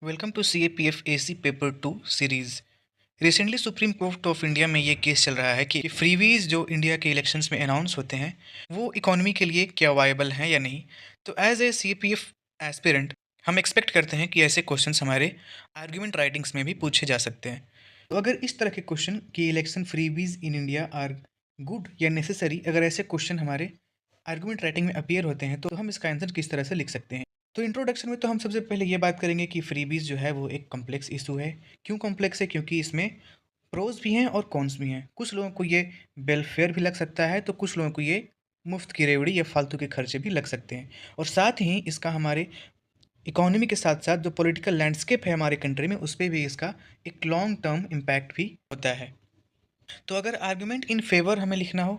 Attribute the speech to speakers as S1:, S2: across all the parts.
S1: Welcome to CAPF AC paper 2 series. Recently supreme court of India में ये case चल रहा है कि फ्रीवीज जो इंडिया के इलेक्शंस में अनाउंस होते हैं वो इकोनॉमी के लिए क्या वायबल हैं या नहीं। तो एज ए CAPF एस्पिरेंट हम एक्सपेक्ट करते हैं कि ऐसे क्वेश्चंस हमारे आर्ग्यूमेंट राइटिंग्स में भी पूछे जा सकते हैं। तो अगर इस तरह के क्वेश्चन कि election freebies in India are good या नेसेसरी, अगर ऐसे क्वेश्चन हमारे आर्गुमेंट राइटिंग में अपीयर होते हैं तो हम इसका आंसर किस तरह से लिख सकते हैं। तो इंट्रोडक्शन में तो हम सबसे पहले ये बात करेंगे कि फ्रीबीज जो है वो एक कॉम्प्लेक्स इशू है। क्यों कॉम्प्लेक्स है? क्योंकि इसमें प्रोज भी हैं और कॉन्स भी हैं। कुछ लोगों को ये वेलफेयर भी लग सकता है, तो कुछ लोगों को ये मुफ्त की रेवड़ी या फालतू के खर्चे भी लग सकते हैं। और साथ ही इसका हमारे इकोनॉमी के साथ साथ जो पॉलिटिकल लैंडस्केप है हमारे कंट्री में उस पर भी इसका एक लॉन्ग टर्म इम्पैक्ट भी होता है। तो अगर आर्गुमेंट इन फेवर हमें लिखना हो,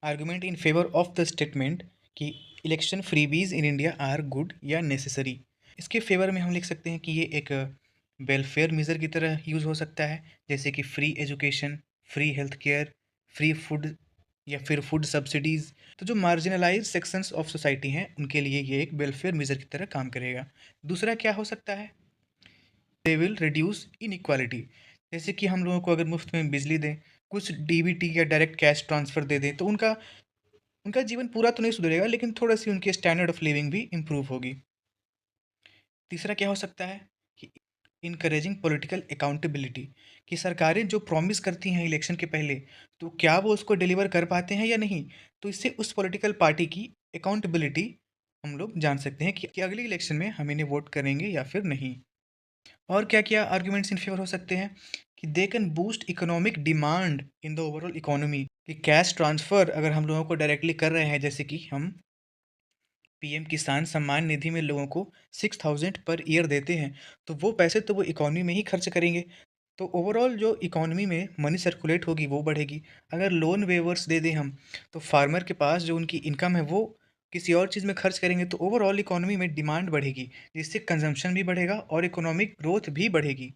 S1: argument in favour of the statement कि election freebies in India are good या नेसेसरी, इसके फेवर में हम लिख सकते हैं कि ये एक वेलफेयर मेजर की तरह यूज़ हो सकता है, जैसे कि free education, free health care, free food या फिर फूड सब्सिडीज़। तो जो मार्जिनलाइज सेक्शंस ऑफ सोसाइटी हैं उनके लिए ये एक वेलफेयर मेजर की तरह काम करेगा। दूसरा क्या हो सकता है? दे विल रिड्यूस इनइक्वालिटी, जैसे कि हम लोगों को अगर मुफ्त में बिजली दें, कुछ डीबीटी या डायरेक्ट कैश ट्रांसफ़र दे दें, तो उनका उनका जीवन पूरा तो नहीं सुधरेगा लेकिन थोड़ी-सी उनकी स्टैंडर्ड ऑफ लिविंग भी इम्प्रूव होगी। तीसरा क्या हो सकता है कि इनकरेजिंग पॉलिटिकल अकाउंटेबिलिटी, कि सरकारें जो प्रॉमिस करती हैं इलेक्शन के पहले, तो क्या वो उसको डिलीवर कर पाते हैं या नहीं? तो इससे उस पॉलिटिकल पार्टी की अकाउंटेबिलिटी हम लोग जान सकते हैं कि अगले इलेक्शन में हम इन्हें वोट करेंगे या फिर नहीं। और क्या-क्या आर्गुमेंट्स इन फेवर हो सकते हैं कि they can boost economic demand in the overall economy, कि कैश ट्रांसफ़र अगर हम लोगों को डायरेक्टली कर रहे हैं, जैसे कि हम पीएम किसान सम्मान निधि में लोगों को 6000 पर ईयर देते हैं, तो वो पैसे तो वो इकोनॉमी में ही खर्च करेंगे। तो ओवरऑल जो इकोनॉमी में मनी सर्कुलेट होगी वो बढ़ेगी। अगर लोन वेवर्स दे दें हम, तो फार्मर के पास जो उनकी इनकम है वो किसी और चीज़ में खर्च करेंगे, तो ओवरऑल इकोनॉमी में डिमांड बढ़ेगी, जिससे कंजम्पशन भी बढ़ेगा और इकोनॉमिक ग्रोथ भी बढ़ेगी।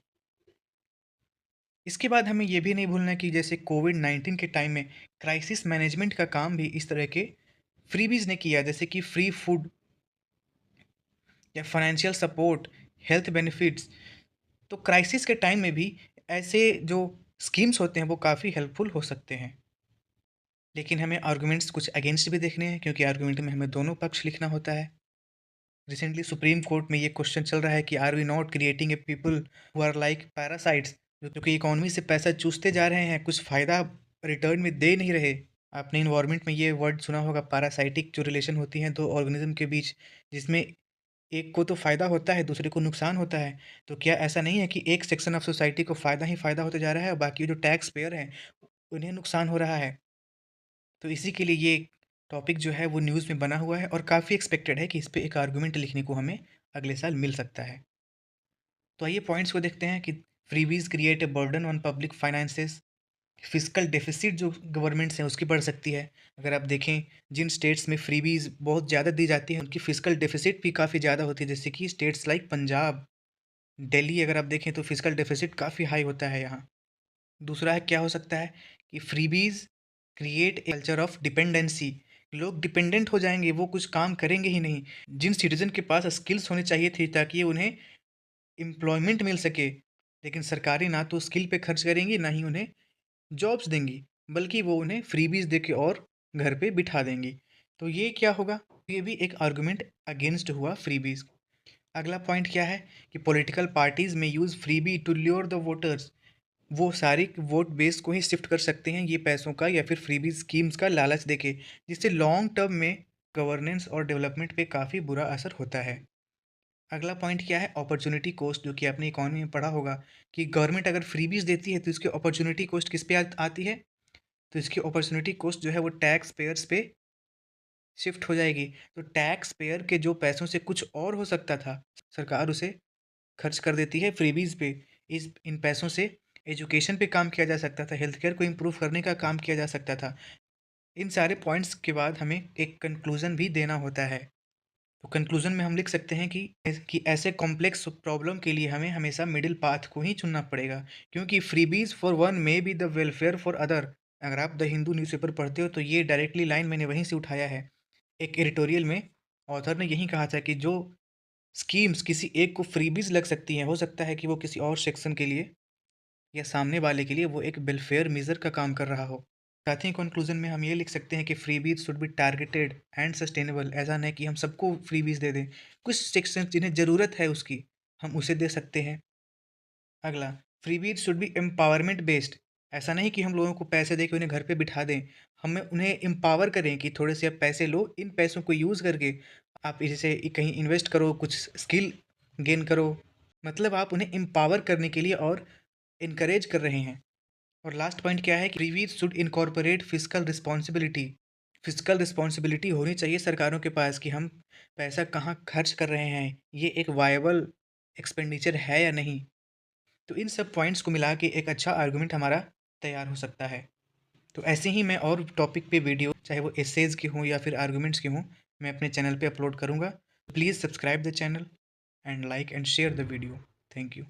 S1: इसके बाद हमें ये भी नहीं भूलना कि जैसे कोविड-19 के टाइम में क्राइसिस मैनेजमेंट का काम भी इस तरह के फ्रीबीज़ ने किया, जैसे कि फ्री फूड या फाइनेंशियल सपोर्ट, हेल्थ बेनिफिट्स। तो क्राइसिस के टाइम में भी ऐसे जो स्कीम्स होते हैं वो काफ़ी हेल्पफुल हो सकते हैं। लेकिन हमें आर्गुमेंट्स कुछ अगेंस्ट भी देखने हैं, क्योंकि आर्गुमेंट में हमें दोनों पक्ष लिखना होता है। रिसेंटली सुप्रीम कोर्ट में ये क्वेश्चन चल रहा है कि are we not creating a people who are like parasites, जो कि इकोनॉमी से पैसा चूसते जा रहे हैं, कुछ फ़ायदा रिटर्न में दे नहीं रहे। आपने इन्वायरमेंट में ये वर्ड सुना होगा, पैरासाइटिक जो रिलेशन होती हैं दो ऑर्गेनिज्म के बीच, जिसमें एक को तो फ़ायदा होता है, दूसरे को नुकसान होता है। तो क्या ऐसा नहीं है कि एक सेक्शन ऑफ सोसाइटी को फ़ायदा ही फ़ायदा होता जा रहा है और बाकी जो टैक्स पेयर हैं, उन्हें नुकसान हो रहा है? तो इसी के लिए ये टॉपिक जो है वो न्यूज़ में बना हुआ है और काफ़ी एक्सपेक्टेड है कि इस पे एक आर्गुमेंट लिखने को हमें अगले साल मिल सकता है। तो आइए पॉइंट्स को देखते हैं कि freebies create a burden on public finances. Fiscal deficit जो गवर्नमेंट्स हैं उसकी बढ़ सकती है। अगर आप देखें, जिन स्टेट्स में फ्रीबीज़ बहुत ज़्यादा दी जाती है उनकी फिस्कल डेफिसिट भी काफ़ी ज़्यादा होती है, जैसे कि स्टेट्स लाइक पंजाब, दिल्ली। अगर आप देखें तो फिस्कल डेफिसिट काफ़ी हाई होता है यहाँ। दूसरा है क्या हो सकता है कि freebies create a culture of dependency. लोग डिपेंडेंट हो जाएँगे, वो कुछ काम करेंगे ही नहीं। जिन सिटीज़न के पास स्किल्स होनी चाहिए थी ताकि उन्हें एम्प्लॉयमेंट मिल सके, लेकिन सरकारें ना तो स्किल पे खर्च करेंगी, ना ही उन्हें जॉब्स देंगी, बल्कि वो उन्हें फ्रीबीज़ दे के और घर पे बिठा देंगी। तो ये क्या होगा? ये भी एक आर्गुमेंट अगेंस्ट हुआ फ्रीबीज़। अगला पॉइंट क्या है कि पॉलिटिकल पार्टीज़ में use freebie to lure the voters. वो सारी वोट बेस को ही शिफ्ट कर सकते हैं ये पैसों का या फिर फ्रीबीज़ स्कीम्स का लालच देके, जिससे लॉन्ग टर्म में गवर्नेंस और डेवलपमेंट पे काफ़ी बुरा असर होता है। अगला पॉइंट क्या है? अपॉर्च्युनिटी कॉस्ट, जो कि आपने इकोनॉमी में पढ़ा होगा कि गवर्नमेंट अगर फ्रीबीज़ देती है तो इसकी अपॉर्च्युनिटी कॉस्ट किस पे आती है? तो इसकी अपॉर्च्युनिटी कॉस्ट जो है वो टैक्स पेयर्स पे शिफ्ट हो जाएगी। तो टैक्स पेयर के जो पैसों से कुछ और हो सकता था, सरकार उसे खर्च कर देती है फ्रीबीज़ पे। इस इन पैसों से एजुकेशन पे काम किया जा सकता था, हेल्थ केयर को इम्प्रूव करने का काम किया जा सकता था। इन सारे पॉइंट्स के बाद हमें एक कंक्लूज़न भी देना होता है। तो कंक्लूज़न में हम लिख सकते हैं कि ऐसे कॉम्प्लेक्स प्रॉब्लम के लिए हमें हमेशा मिडिल पाथ को ही चुनना पड़ेगा, क्योंकि freebies for one may be the welfare for other. अगर आप द हिंदू न्यूज़पेपर पढ़ते हो तो ये डायरेक्टली लाइन मैंने वहीं से उठाया है। एक एडिटोरियल में ऑथर ने यही कहा था कि जो स्कीम्स किसी एक को फ्रीबीज़ लग सकती हैं, हो सकता है कि वो किसी और सेक्शन के लिए या सामने वाले के लिए वो एक वेलफेयर मेजर का काम कर रहा हो। साथ ही कंक्लूजन में हम ये लिख सकते हैं कि freebies should be targeted and sustainable. ऐसा नहीं कि हम सबको फ्रीबीज दे दें, कुछ सेक्शन जिन्हें ज़रूरत है उसकी हम उसे दे सकते हैं। अगला, freebies should be empowerment based. ऐसा नहीं कि हम लोगों को पैसे दे के उन्हें घर पे बिठा दें, हमें उन्हें एम्पावर करें कि थोड़े से आप पैसे लो, इन पैसों को यूज़ करके आप इसे कहीं इन्वेस्ट करो, कुछ स्किल गेन करो। मतलब आप उन्हें एम्पावर करने के लिए और इनकरेज कर रहे हैं। और लास्ट पॉइंट क्या है कि freebies should incorporate physical responsibility. Physical responsibility होनी चाहिए सरकारों के पास कि हम पैसा कहाँ खर्च कर रहे हैं, ये एक वायबल एक्सपेंडिचर है या नहीं। तो इन सब पॉइंट्स को मिला के एक अच्छा आर्गुमेंट हमारा तैयार हो सकता है। तो ऐसे ही मैं और टॉपिक पे वीडियो, चाहे वो एसेज की हों या फिर आर्गुमेंट्स की हों, मैं अपने चैनल पे अपलोड करूँगा। Please subscribe the channel and like and share the video. Thank you.